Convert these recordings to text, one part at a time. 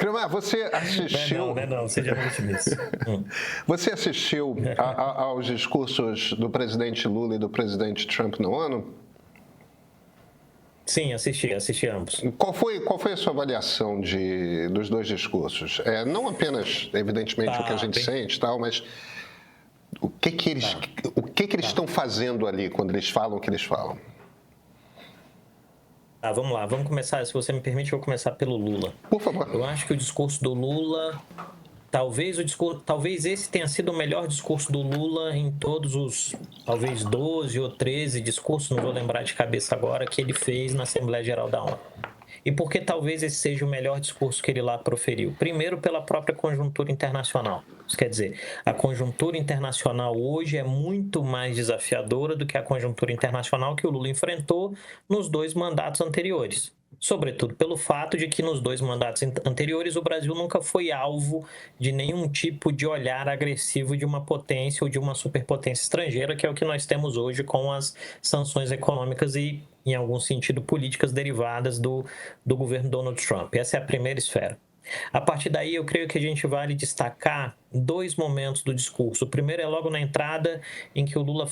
Kramer, você assistiu... Não, seja muito nisso. Você assistiu aos discursos do presidente Lula e do presidente Trump na ONU? Sim, assisti ambos. Qual foi a sua avaliação dos dois discursos? Não apenas, evidentemente, o que a gente sente e tal, mas o que eles estão fazendo ali quando eles falam o que eles falam? Vamos lá, vamos começar, se você me permite, eu vou começar pelo Lula. Por favor. Eu acho que o discurso do Lula, talvez esse tenha sido o melhor discurso do Lula em todos os, talvez 12 ou 13 discursos, não vou lembrar de cabeça agora, que ele fez na Assembleia Geral da ONU. E por que talvez esse seja o melhor discurso que ele lá proferiu? Primeiro, pela própria conjuntura internacional. Isso quer dizer, a conjuntura internacional hoje é muito mais desafiadora do que a conjuntura internacional que o Lula enfrentou nos 2 mandatos anteriores. Sobretudo pelo fato de que nos 2 mandatos anteriores o Brasil nunca foi alvo de nenhum tipo de olhar agressivo de uma potência ou de uma superpotência estrangeira, que é o que nós temos hoje com as sanções econômicas e, em algum sentido, políticas derivadas do governo Donald Trump. Essa é a primeira esfera. A partir daí, eu creio que a gente vale destacar 2 momentos do discurso. O primeiro é logo na entrada, em que o Lula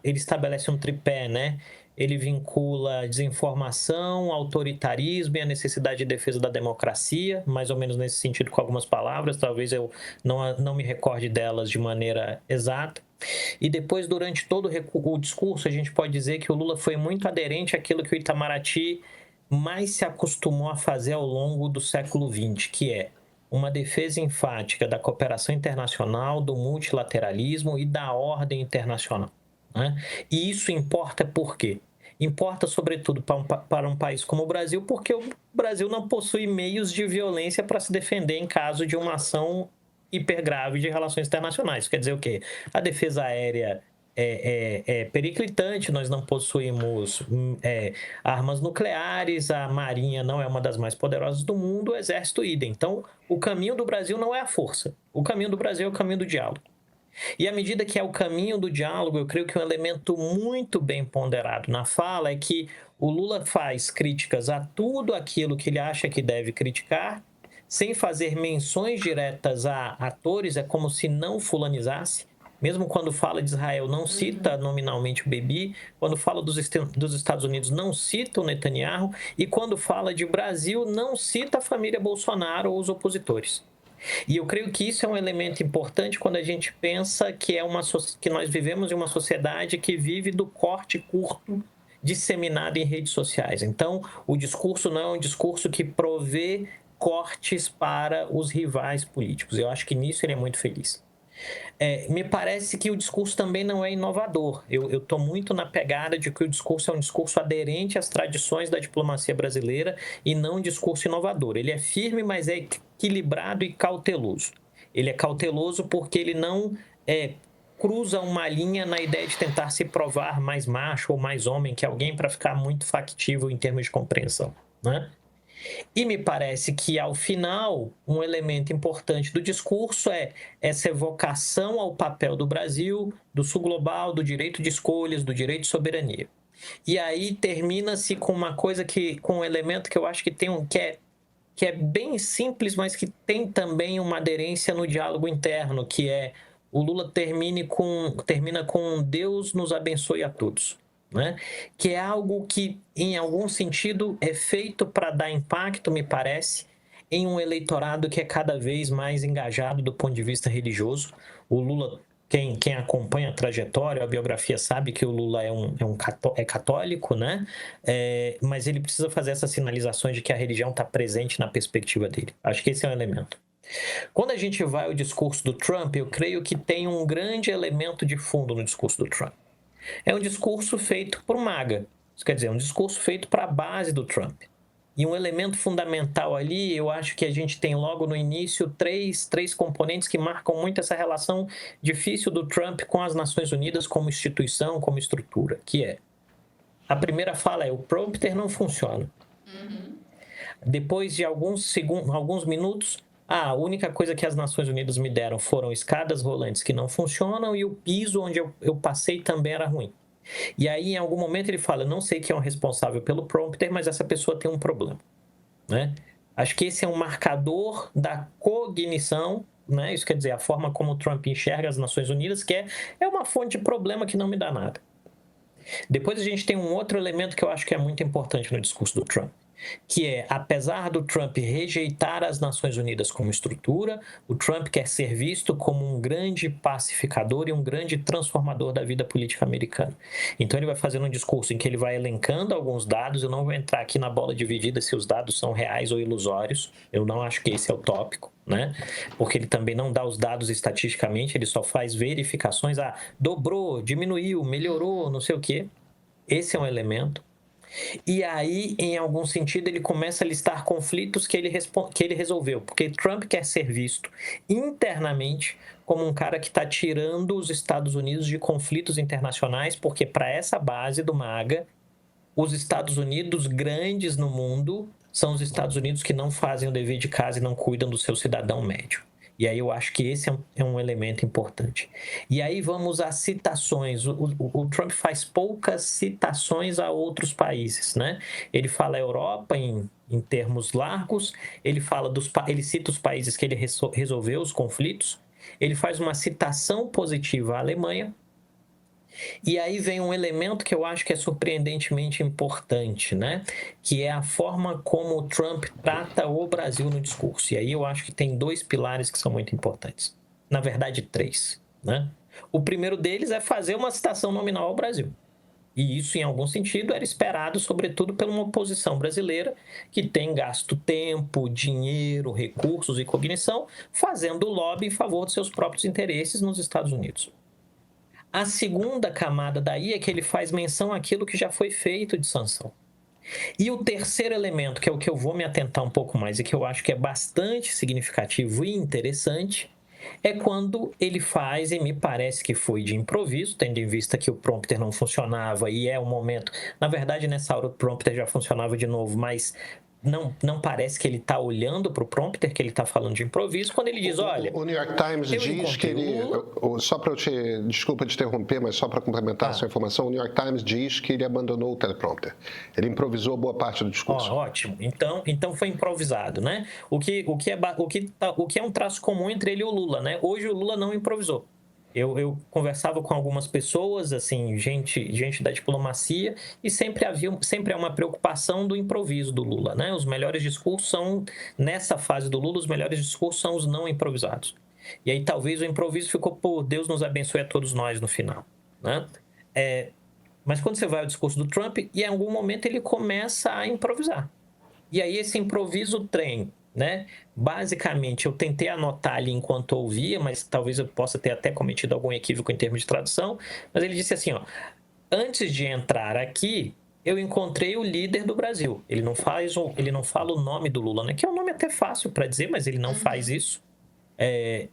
ele estabelece um tripé, né? Ele vincula desinformação, autoritarismo e a necessidade de defesa da democracia, mais ou menos nesse sentido, com algumas palavras, talvez eu não me recorde delas de maneira exata. E depois, durante todo o discurso, a gente pode dizer que o Lula foi muito aderente àquilo que o Itamaraty mais se acostumou a fazer ao longo do século XX, que é uma defesa enfática da cooperação internacional, do multilateralismo e da ordem internacional, né? E isso importa por quê? Importa, sobretudo, para um país como o Brasil, porque o Brasil não possui meios de violência para se defender em caso de uma ação hipergrave de relações internacionais. Quer dizer o quê? A defesa aérea é periclitante, nós não possuímos armas nucleares, a Marinha não é uma das mais poderosas do mundo, o Exército idem. Então, o caminho do Brasil não é a força. O caminho do Brasil é o caminho do diálogo. E à medida que é o caminho do diálogo, eu creio que um elemento muito bem ponderado na fala é que o Lula faz críticas a tudo aquilo que ele acha que deve criticar, sem fazer menções diretas a atores, é como se não fulanizasse. Mesmo quando fala de Israel, não cita nominalmente o Bibi. Quando fala dos Estados Unidos, não cita o Netanyahu. E quando fala de Brasil, não cita a família Bolsonaro ou os opositores. E eu creio que isso é um elemento importante quando a gente pensa que nós vivemos em uma sociedade que vive do corte curto disseminado em redes sociais. Então, o discurso não é um discurso que provê cortes para os rivais políticos. Eu acho que nisso ele é muito feliz. Me parece que o discurso também não é inovador. Eu estou muito na pegada de que o discurso é um discurso aderente às tradições da diplomacia brasileira e não um discurso inovador. Ele é firme, mas é equilibrado e cauteloso. Ele é cauteloso porque ele não cruza uma linha na ideia de tentar se provar mais macho ou mais homem que alguém para ficar muito factível em termos de compreensão, né? E me parece que, ao final, um elemento importante do discurso é essa evocação ao papel do Brasil, do sul global, do direito de escolhas, do direito de soberania. E aí termina-se com uma coisa com um elemento que eu acho que que é bem simples, mas que tem também uma aderência no diálogo interno, que é o Lula termina com Deus nos abençoe a todos. Né? Que é algo que, em algum sentido, é feito para dar impacto, me parece, em um eleitorado que é cada vez mais engajado do ponto de vista religioso. O Lula, quem acompanha a trajetória, a biografia, sabe que o Lula é católico, né? Mas ele precisa fazer essas sinalizações de que a religião está presente na perspectiva dele. Acho que esse é um elemento. Quando a gente vai ao discurso do Trump, eu creio que tem um grande elemento de fundo no discurso do Trump. É um discurso feito por MAGA, isso quer dizer, um discurso feito para a base do Trump. E um elemento fundamental ali, eu acho que a gente tem logo no início três componentes que marcam muito essa relação difícil do Trump com as Nações Unidas como instituição, como estrutura, que é: a primeira fala é: o prompter não funciona. Depois de alguns minutos, a única coisa que as Nações Unidas me deram foram escadas rolantes que não funcionam e o piso onde eu passei também era ruim. E aí, em algum momento, ele fala: não sei quem é o responsável pelo prompter, mas essa pessoa tem um problema, né? Acho que esse é um marcador da cognição, né? Isso quer dizer, a forma como o Trump enxerga as Nações Unidas, que é uma fonte de problema que não me dá nada. Depois a gente tem um outro elemento que eu acho que é muito importante no discurso do Trump, que é, apesar do Trump rejeitar as Nações Unidas como estrutura, o Trump quer ser visto como um grande pacificador e um grande transformador da vida política americana. Então ele vai fazendo um discurso em que ele vai elencando alguns dados, eu não vou entrar aqui na bola dividida se os dados são reais ou ilusórios, eu não acho que esse é o tópico, né? Porque ele também não dá os dados estatisticamente, ele só faz verificações, dobrou, diminuiu, melhorou, não sei o quê. Esse é um elemento. E aí, em algum sentido, ele começa a listar conflitos que ele resolveu, porque Trump quer ser visto internamente como um cara que está tirando os Estados Unidos de conflitos internacionais, porque para essa base do MAGA, os Estados Unidos grandes no mundo são os Estados Unidos que não fazem o dever de casa e não cuidam do seu cidadão médio. E aí eu acho que esse é um elemento importante. E aí vamos às citações. O Trump faz poucas citações a outros países, né? Ele fala a Europa em termos largos, ele cita os países que ele resolveu os conflitos, ele faz uma citação positiva à Alemanha, e aí vem um elemento que eu acho que é surpreendentemente importante, né? Que é a forma como o Trump trata o Brasil no discurso. E aí eu acho que tem dois pilares que são muito importantes. Na verdade, três, né? O primeiro deles é fazer uma citação nominal ao Brasil. E isso, em algum sentido, era esperado, sobretudo, por uma oposição brasileira que tem gasto tempo, dinheiro, recursos e cognição fazendo lobby em favor de seus próprios interesses nos Estados Unidos. A segunda camada daí é que ele faz menção àquilo que já foi feito de sanção. E o terceiro elemento, que é o que eu vou me atentar um pouco mais e que eu acho que é bastante significativo e interessante, é quando ele faz, e me parece que foi de improviso, tendo em vista que o prompter não funcionava e é um momento... Na verdade, nessa hora o prompter já funcionava de novo, mas não parece que ele está olhando para o prompter, que ele está falando de improviso, quando ele diz, olha... O New York Times diz que ele... Só para desculpa te interromper, mas só para complementar a sua informação, o New York Times diz que ele abandonou o teleprompter. Ele improvisou boa parte do discurso. Ótimo. Então foi improvisado, né? O que é um traço comum entre ele e o Lula, né? Hoje o Lula não improvisou. Eu conversava com algumas pessoas, assim, gente da diplomacia, e sempre há uma preocupação do improviso do Lula, né? Os melhores discursos são, nessa fase do Lula, os melhores discursos são os não improvisados. E aí talvez o improviso ficou por Deus nos abençoe a todos nós no final, né? Mas quando você vai ao discurso do Trump, em algum momento ele começa a improvisar. E aí esse improviso trem, né? Basicamente, eu tentei anotar ali enquanto ouvia, mas talvez eu possa ter até cometido algum equívoco em termos de tradução, mas ele disse assim, ó, antes de entrar aqui, eu encontrei o líder do Brasil. Ele não fala o nome do Lula, né? Que é um nome até fácil para dizer, mas ele não faz isso.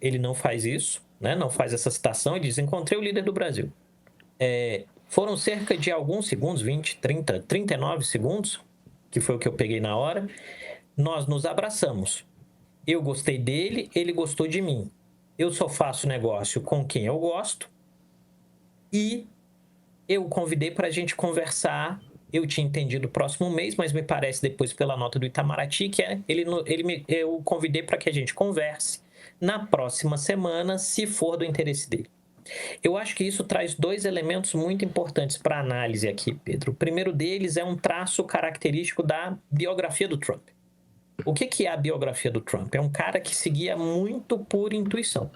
Ele não faz isso, né? Não faz essa citação. Ele diz, encontrei o líder do Brasil. Foram cerca de alguns segundos, 20, 30, 39 segundos, que foi o que eu peguei na hora. Nós nos abraçamos. Eu gostei dele, ele gostou de mim. Eu só faço negócio com quem eu gosto. E eu o convidei para a gente conversar. Eu tinha entendido o próximo mês, mas me parece depois pela nota do Itamaraty que eu o convidei para que a gente converse na próxima semana, se for do interesse dele. Eu acho que isso traz dois elementos muito importantes para análise aqui, Pedro. O primeiro deles é um traço característico da biografia do Trump. O que é a biografia do Trump? É um cara que seguia muito por intuição.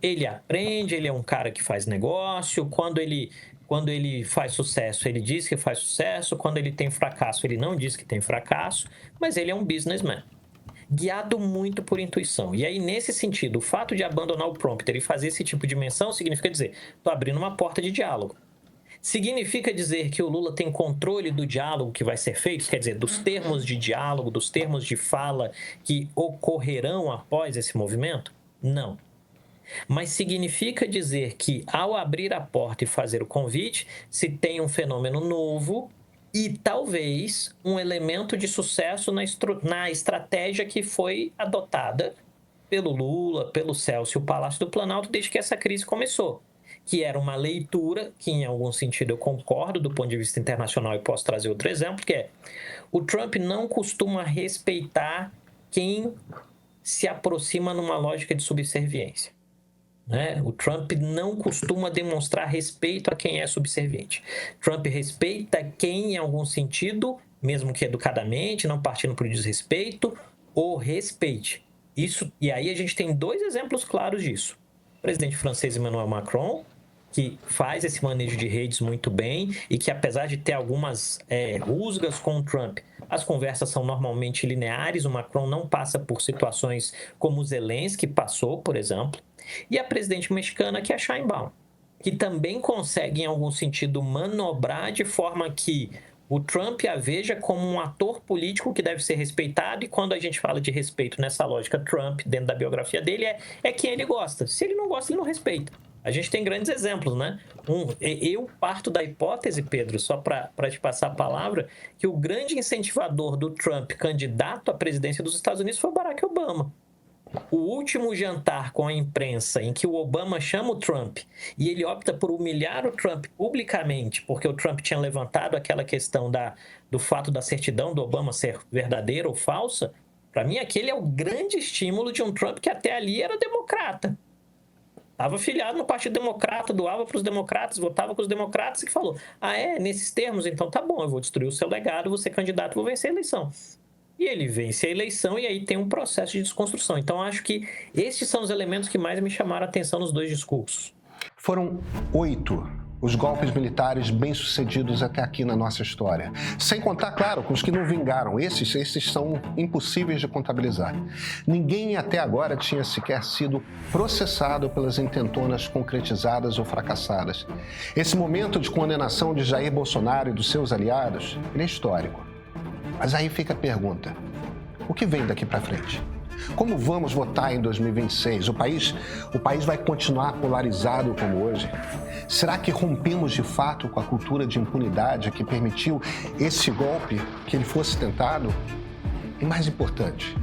Ele aprende, ele é um cara que faz negócio, quando ele faz sucesso, ele diz que faz sucesso, quando ele tem fracasso, ele não diz que tem fracasso, mas ele é um businessman, guiado muito por intuição. E aí, nesse sentido, o fato de abandonar o prompter e fazer esse tipo de menção significa dizer, estou abrindo uma porta de diálogo. Significa dizer que o Lula tem controle do diálogo que vai ser feito? Quer dizer, dos termos de diálogo, dos termos de fala que ocorrerão após esse movimento? Não. Mas significa dizer que, ao abrir a porta e fazer o convite, se tem um fenômeno novo e talvez um elemento de sucesso na estratégia que foi adotada pelo Lula, pelo Celso e o Palácio do Planalto desde que essa crise começou, que era uma leitura que, em algum sentido, eu concordo do ponto de vista internacional, e posso trazer outro exemplo, que é O Trump não costuma respeitar quem se aproxima numa lógica de subserviência, né? O Trump não costuma demonstrar respeito a quem é subserviente. Trump respeita quem, em algum sentido, mesmo que educadamente, não partindo por desrespeito, o respeite. Isso, e aí a gente tem 2 exemplos claros disso. O presidente francês Emmanuel Macron, que faz esse manejo de redes muito bem e que, apesar de ter algumas rusgas com o Trump, as conversas são normalmente lineares. O Macron não passa por situações como o Zelensky passou, por exemplo. E a presidente mexicana, que é a Sheinbaum, que também consegue, em algum sentido, manobrar de forma que o Trump a veja como um ator político que deve ser respeitado. E quando a gente fala de respeito nessa lógica, Trump, dentro da biografia dele, é quem ele gosta. Se ele não gosta, ele não respeita. A gente tem grandes exemplos, né? Eu parto da hipótese, Pedro, só para te passar a palavra, que o grande incentivador do Trump, candidato à presidência dos Estados Unidos, foi o Barack Obama. O último jantar com a imprensa em que o Obama chama o Trump e ele opta por humilhar o Trump publicamente, porque o Trump tinha levantado aquela questão do fato da certidão do Obama ser verdadeira ou falsa, para mim aquele é o grande estímulo de um Trump que até ali era democrata. Estava filiado no Partido Democrata, doava para os democratas, votava com os democratas e falou: nesses termos, então tá bom, eu vou destruir o seu legado, vou ser candidato, vou vencer a eleição. E ele vence a eleição e aí tem um processo de desconstrução. Então, acho que estes são os elementos que mais me chamaram a atenção nos 2 discursos. Foram 8 os golpes militares bem-sucedidos até aqui na nossa história. Sem contar, claro, com os que não vingaram. Esses são impossíveis de contabilizar. Ninguém até agora tinha sequer sido processado pelas intentonas concretizadas ou fracassadas. Esse momento de condenação de Jair Bolsonaro e dos seus aliados, ele é histórico. Mas aí fica a pergunta: o que vem daqui para frente? Como vamos votar em 2026? O país vai continuar polarizado como hoje? Será que rompemos de fato com a cultura de impunidade que permitiu esse golpe, que ele fosse tentado? E mais importante,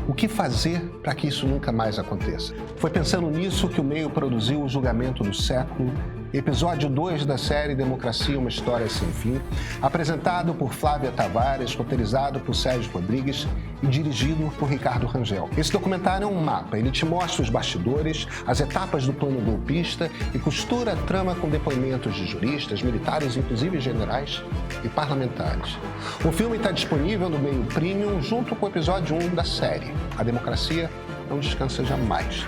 o que fazer para que isso nunca mais aconteça? Foi pensando nisso que o Meio produziu o Julgamento do Século, episódio 2 da série Democracia, uma História Sem Fim, apresentado por Flávia Tavares, roteirizado por Sérgio Rodrigues e dirigido por Ricardo Rangel. Esse documentário é um mapa, ele te mostra os bastidores, as etapas do plano golpista e costura a trama com depoimentos de juristas, militares, inclusive generais e parlamentares. O filme está disponível no Meio Premium junto com o episódio 1 da série. A democracia não descansa jamais.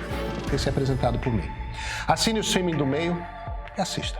Esse é apresentado por mim. Assine o streaming do Meio e assista.